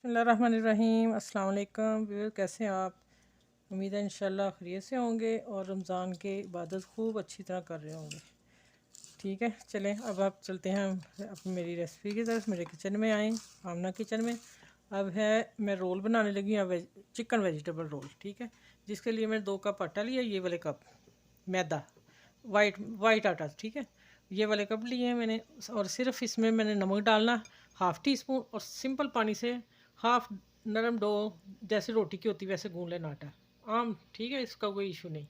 बिस्मिल्लाहिर्रहमानिर्रहीम। अस्सलाम वालेकुम व्यूअर, कैसे हैं आप? उम्मीद है इंशाल्लाह खैरियत से होंगे और रमज़ान के इबादत खूब अच्छी तरह कर रहे होंगे। ठीक है, चलें अब आप चलते हैं अब मेरी रेसिपी की तरफ। मेरे किचन में आएँ, आमना किचन में। अब है मैं रोल बनाने लगी हूँ, चिकन वेजिटेबल रोल। ठीक है, जिसके लिए मैंने 2 कप आटा लिया, ये वाले कप मैदा, वाइट आटा। ठीक है, ये वाले कप लिए हैं मैंने। और सिर्फ इसमें मैंने नमक डालना, हाफ़ टी स्पून, और सिंपल पानी से हाफ़ नरम डो जैसे रोटी की होती वैसे गूँध लेना आटा आम। ठीक है, इसका कोई इशू नहीं।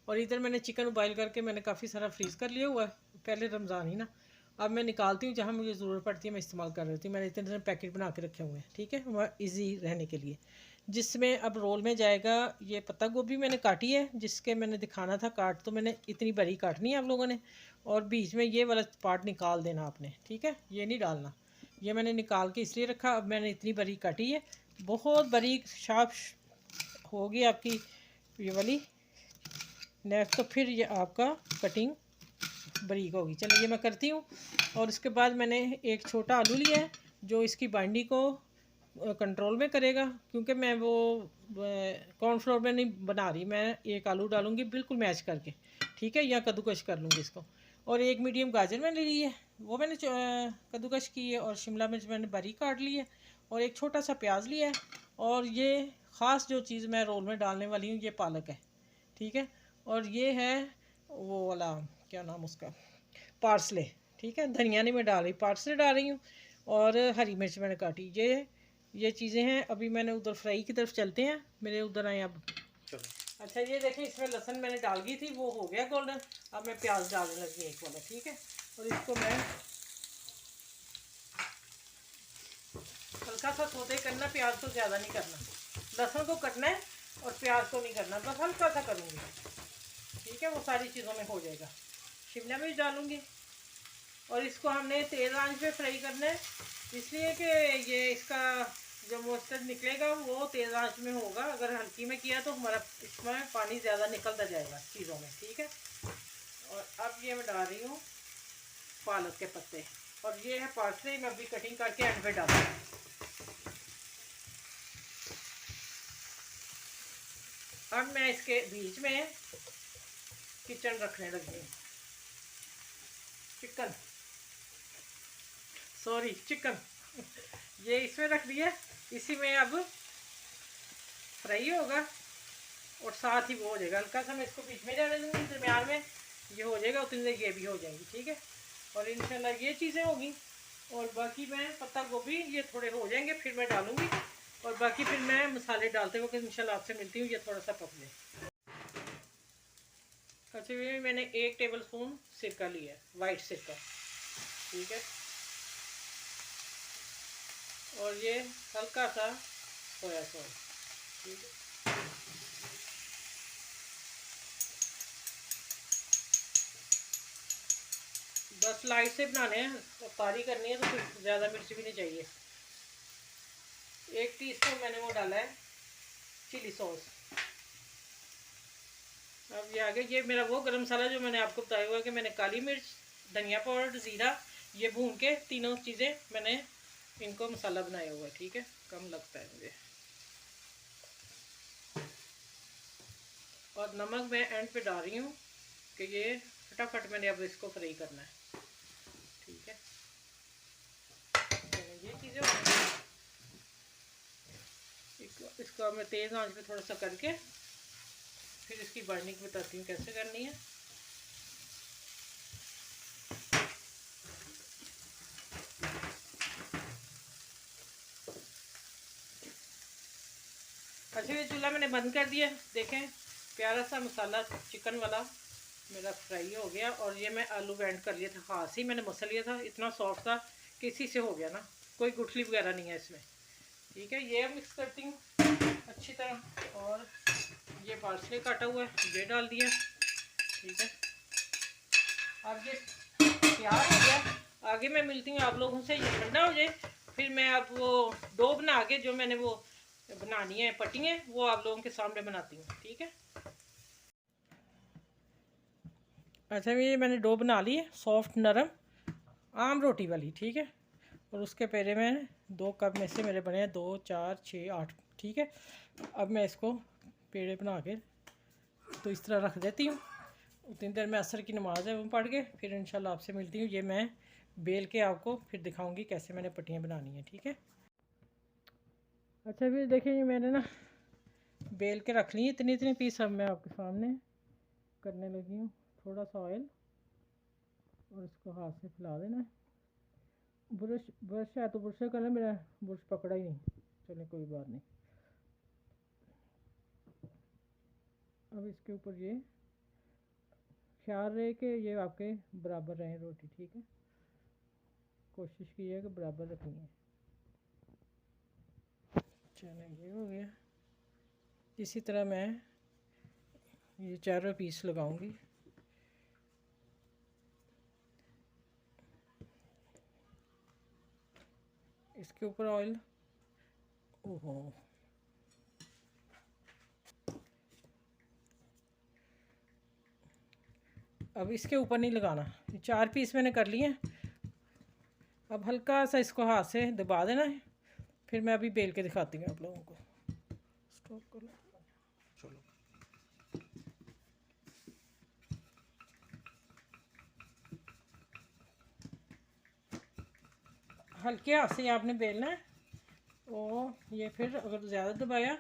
और इधर मैंने चिकन बॉयल करके मैंने काफ़ी सारा फ्रीज़ कर लिया हुआ है, पहले रमज़ान ही ना। अब मैं निकालती हूँ, जहाँ मुझे ज़रूरत पड़ती है मैं इस्तेमाल कर रही थी। मैंने इतने पैकेट बना के रखे हुए हैं, ठीक है, वह ईज़ी रहने के लिए। जिसमें अब रोल में जाएगा, ये पत्ता गोभी मैंने काटी है, जिसके मैंने दिखाना था काट, तो मैंने इतनी बड़ी काटनी है आप लोगों ने। और बीच में ये वाला पार्ट निकाल देना आपने, ठीक है, ये नहीं डालना। ये मैंने निकाल के इसलिए रखा। अब मैंने इतनी बड़ी काटी है, बहुत बारीक शार्प होगी आपकी ये वाली नेक्स्ट, तो फिर ये आपका कटिंग बारीक होगी। चलिए ये मैं करती हूँ। और इसके बाद मैंने एक छोटा आलू लिया है, जो इसकी बाइंडिंग को कंट्रोल में करेगा, क्योंकि मैं वो कॉर्नफ्लोर में नहीं बना रही, मैं एक आलू डालूँगी बिल्कुल मैच करके। ठीक है, या कद्दूकश कर लूँगी इसको। और एक मीडियम गाजर मैंने ली है, वो मैंने कद्दूकश की है। और शिमला मिर्च मैंने बारीक काट ली है। और एक छोटा सा प्याज लिया है। और ये ख़ास जो चीज़ मैं रोल में डालने वाली हूँ, ये पालक है। ठीक है, और ये है वो वाला, क्या नाम उसका, पार्सले। ठीक है, धनिया नहीं मैं डाल रही, पार्सले डाल रही हूँ। और हरी मिर्च मैंने काटी। ये चीज़ें हैं। अभी मैंने उधर फ्राई की तरफ चलते हैं, मेरे उधर आए अब। चलो, अच्छा ये देखें, इसमें लहसुन मैंने डाल दी थी, वो हो गया गोल्डन। अब मैं प्याज डालने लगी एक वाला। ठीक है, और इसको मैं हल्का सा सौते करना, प्याज को ज़्यादा नहीं करना। लहसुन को कटना है और प्याज को नहीं करना, बस हल्का सा करूँगी। ठीक है, वो सारी चीज़ों में हो जाएगा। शिमला मिर्च डालूँगी। और इसको हमने तेज़ आंच पे फ्राई करना है, इसलिए कि ये इसका जो मॉइस्चर निकलेगा वो तेज़ आंच में होगा। अगर हल्की में किया तो हमारा इसमें पानी ज़्यादा निकलता जाएगा चीज़ों में। ठीक है, और अब ये मैं डाल रही हूँ पालक के पत्ते। और ये है पार्सले, मैं अभी कटिंग करके एंड पे डालूँगी। अब मैं इसके बीच में किचन रखने लगी हूँ, चिकन ये इसमें रख दिया। इसी में अब फ्राई होगा और साथ ही वो हो जाएगा। हल्का सा मैं इसको बीच में जाने दूँगी, दरमियान में ये हो जाएगा, उतनी देर ये भी हो जाएगी। ठीक है, और इंशाल्लाह ये चीज़ें होगी। और बाकी मैं पत्ता गोभी ये थोड़े हो जाएंगे, फिर मैं डालूँगी। और बाकी फिर मैं मसाले डालते हुए इंशाल्लाह आपसे मिलती हूँ। ये थोड़ा सा पक जाए। अच्छा, ये मैंने 1 टेबल स्पून सिरका लिया है, वाइट सिरका। ठीक है, और ये हल्का सा सोया सॉस। ठीक है, बस लाइट से बनाने हैं, तारी करनी है, तो फिर ज़्यादा मिर्च भी नहीं चाहिए। 1 टीस्पून मैंने वो डाला है चिली सॉस। अब ये आगे, ये मेरा वो गरम मसाला जो मैंने आपको बताया हुआ कि मैंने काली मिर्च, धनिया पाउडर, ज़ीरा, ये भून के तीनों चीज़ें मैंने इनको मसाला बनाया हुआ है। ठीक है, कम लगता है मुझे। और नमक मैं एंड पे डाल रही हूँ कि ये फटाफट मैंने अब इसको फ्राई करना है। ठीक है, ये चीज़ें इसको मैं तेज़ आंच पे थोड़ा सा करके फिर इसकी बाइंडिंग बताती हूँ कैसे करनी है। अच्छा, ये चूल्हा मैंने बंद कर दिया। देखें, प्यारा सा मसाला चिकन वाला मेरा फ्राई हो गया। और ये मैं आलू बैंड कर लिया था, हाथ ही मैंने मसल लिया था, इतना सॉफ्ट था कि इसी से हो गया ना, कोई गुठली वगैरह नहीं है इसमें। ठीक है, ये मिक्स करती हूँ अच्छी तरह। और ये पार्सले काटा हुआ है, ये डाल दिया। ठीक है, अब ये तैयार हो गया। आगे मैं मिलती हूँ आप लोगों से, ये ठंडा हो जाए, फिर मैं अब वो डो बना के जो मैंने वो बनानी है पट्टियाँ, वो आप लोगों के सामने बनाती हूँ। ठीक है, अच्छा ये मैंने डो बना ली है, सॉफ्ट नरम आम रोटी वाली। ठीक है, और उसके पहले मैं 2 कप में से मेरे बने हैं 2 4 6 8, ठीक है। अब मैं इसको पेड़े बना के तो इस तरह रख देती हूँ। उतनी देर में असर की नमाज़ है वो पढ़ के फिर इंशाल्लाह आपसे मिलती हूँ। ये मैं बेल के आपको फिर दिखाऊंगी कैसे मैंने पट्टियाँ बनानी है, ठीक है। अच्छा फिर देखें, ये मैंने ना बेल के रख ली इतनी इतनी पीस। अब मैं आपके सामने करने लगी हूँ। थोड़ा सा ऑयल और इसको हाथ से फैला देना है। ब्रश ब्रश है तो ब्रश से करना, मेरा ब्रश पकड़ा ही नहीं। चलिए कोई बात नहीं। अब इसके ऊपर ये ख्याल रहे कि ये आपके बराबर रहे रोटी, ठीक है। कोशिश कीजिए कि बराबर रखनी है। चलिए ये हो गया। इसी तरह मैं ये चारों पीस लगाऊंगी। इसके ऊपर ऑयल, ओहो, अब इसके ऊपर नहीं लगाना। ये 4 पीस मैंने कर लिए हैं। अब हल्का सा इसको हाथ से दबा देना है। फिर मैं अभी बेल के दिखाती हूँ आप लोगों को। स्टॉप कर लो, चलो। हल्के हाथ से आपने बेलना है। और ये फिर अगर ज़्यादा दबाया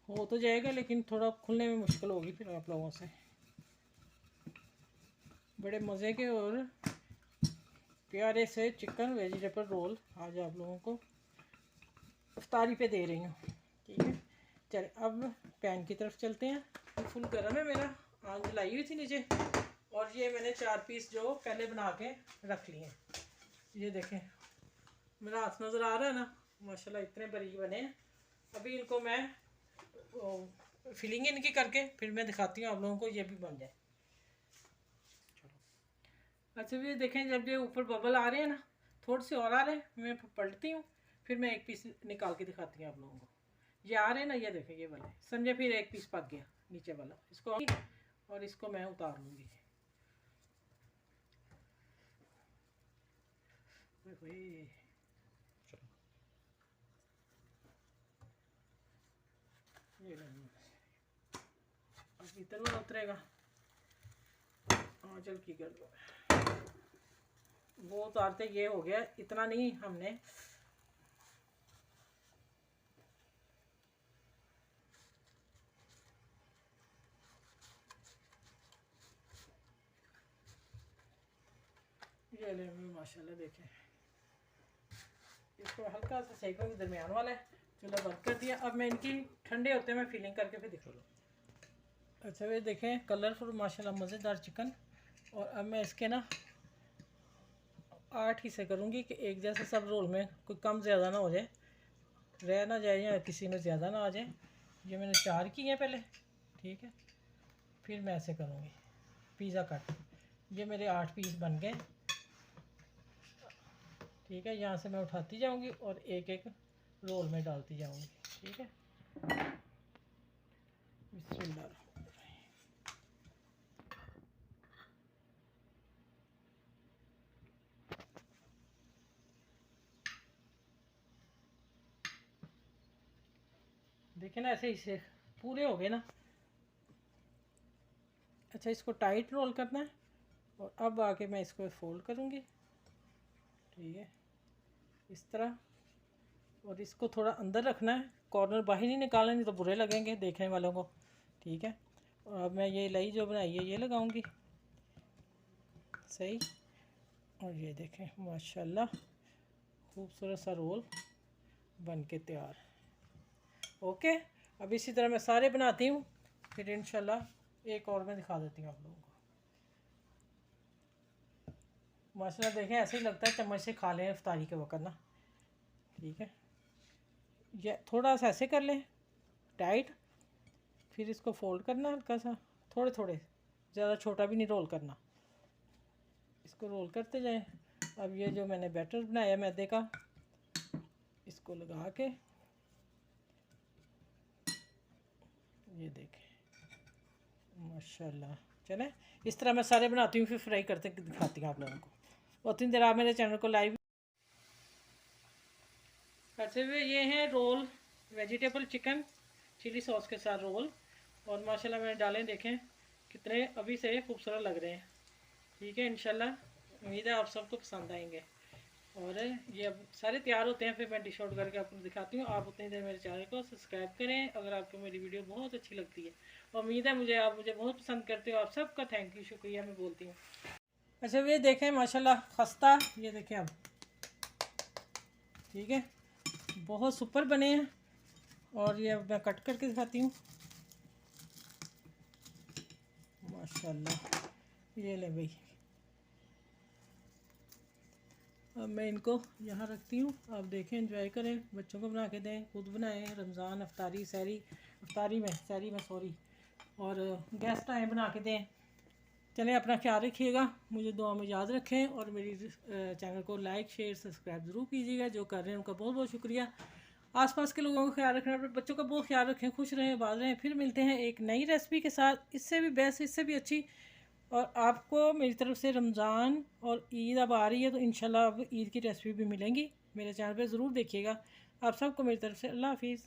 हो तो जाएगा, लेकिन थोड़ा खुलने में मुश्किल होगी फिर आप लोगों से। बड़े मज़े के और प्यारे से चिकन वेजिटेबल रोल आज आप लोगों को इफ्तारी पे दे रही हूँ, ठीक है। चलिए अब पैन की तरफ चलते हैं। फुल गर्म है मेरा, आग जलाई हुई थी नीचे। और ये मैंने 4 पीस जो पहले बना के रख लिए हैं। ये देखें, मेरा हाथ नज़र आ रहा है ना, माशाल्लाह इतने बारीक बने हैं। अभी इनको मैं फिलिंग इनकी करके फिर मैं दिखाती हूँ आप लोगों को, ये भी बन जाए। अच्छा ये देखें, जब ये ऊपर बबल आ रहे हैं ना, थोड़े से और आ रहे हैं, मैं पलटती हूँ। फिर मैं एक पीस निकाल के दिखाती हूँ आप लोगों को। ये आ रहे हैं ना, ये देखें ये वाले, समझे। फिर एक पीस पक गया नीचे वाला, इसको और इसको मैं उतार लूँगी। ये अब इतना वाला उतरेगा, आंचल की कर दो। वो उतारते ये हो गया, इतना नहीं हमने। ये ले माशाल्लाह देखें, इसको हल्का सा सेकूंगी, दरमियान वाला है। चूल्हा बंद कर दिया। अब मैं इनकी ठंडे होते मैं फिलिंग करके फिर दिखा लूँ। अच्छा ये देखें, कलरफुल माशाल्लाह मज़ेदार चिकन। और अब मैं इसके ना 8 हिस्से करूँगी कि एक जैसे सब रोल में कोई कम ज़्यादा ना हो जाए, रह ना जाए या किसी में ज़्यादा ना आ जाए। ये मैंने 4 किए हैं पहले, ठीक है। फिर मैं ऐसे करूँगी पिज़्ज़ा कट। ये मेरे 8 पीस बन गए, ठीक है। यहाँ से मैं उठाती जाऊँगी और एक एक रोल में डालती जाऊँगी, ठीक है। बिस्मिल्लाह। देखिए ना, ऐसे ही पूरे हो गए ना। अच्छा इसको टाइट रोल करना है। और अब आके मैं इसको फोल्ड करूँगी, ठीक है, इस तरह। और इसको थोड़ा अंदर रखना है, कॉर्नर बाहर नहीं निकालना, नहीं तो बुरे लगेंगे देखने वालों को, ठीक है। और अब मैं ये लाई जो बनाई है ये लगाऊंगी, सही। और ये देखें माशाल्लाह खूबसूरत सा रोल बन के तैयार। ओके, अब इसी तरह मैं सारे बनाती हूँ, फिर इंशाल्लाह एक और मैं दिखा देती हूँ आप लोगों को। माशाल्लाह देखें, ऐसे ही लगता है चम्मच से खा लें इफ्तारी के वक्त ना, ठीक है। ये थोड़ा सा ऐसे कर लें टाइट, फिर इसको फोल्ड करना हल्का सा, थोड़े थोड़े, ज़्यादा छोटा भी नहीं रोल करना। इसको रोल करते जाएं। अब ये जो मैंने बैटर बनाया मैदे का, इसको लगा के ये देखें माशाल्लाह। चलें इस तरह मैं सारे बनाती हूँ, फिर फ्राई करते दिखाती हूँ आप लोगों को। और 3 देर आप मेरे चैनल को लाइव अच्छा हुए ये हैं roll, vegetable chicken chilli sauce के साथ रोल, और माशाल्लाह मैंने डालें, देखें कितने अभी से खूबसूरत लग रहे हैं। ठीक है, इंशाल्लाह उम्मीद है आप सबको पसंद आएंगे। और ये अब सारे तैयार होते हैं, फिर मैं डिश आउट करके आपको दिखाती हूँ। आप उतनी देर मेरे चैनल को सब्सक्राइब करें अगर आपको मेरी वीडियो बहुत अच्छी लगती है। और उम्मीद है आप मुझे बहुत पसंद करते हो। आप सबका थैंक यू, शुक्रिया मैं बोलती हूँ। अच्छा ये देखें माशाल्लाह खस्ता, ये देखें अब ठीक है, बहुत सुपर बने हैं। और ये अब मैं कट करके दिखाती हूँ। माशाल्लाह ये ले भाई, अब मैं इनको यहाँ रखती हूँ। आप देखें, एंजॉय करें, बच्चों को बना के दें, खुद बनाएं। रमज़ान अफ्तारी सहरी में सॉरी, और गेस्ट आए बना के दें। चलें, अपना ख्याल रखिएगा, मुझे दुआ में याद रखें, और मेरी चैनल को लाइक शेयर सब्सक्राइब ज़रूर कीजिएगा। जो कर रहे हैं उनका बहुत बहुत शुक्रिया। आसपास के लोगों का ख्याल रखना, अपने बच्चों का बहुत ख्याल रखें। खुश रहें, आबाद रहें। फिर मिलते हैं एक नई रेसिपी के साथ, इससे भी बेस्ट, इससे भी अच्छी। और आपको मेरी तरफ से रमज़ान और ईद अब आ रही है, तो इंशाल्लाह अब ईद की रेसिपी भी मिलेंगी। मेरे चैनल पे ज़रूर देखिएगा। आप सबको मेरी तरफ से अल्लाह हाफिज़।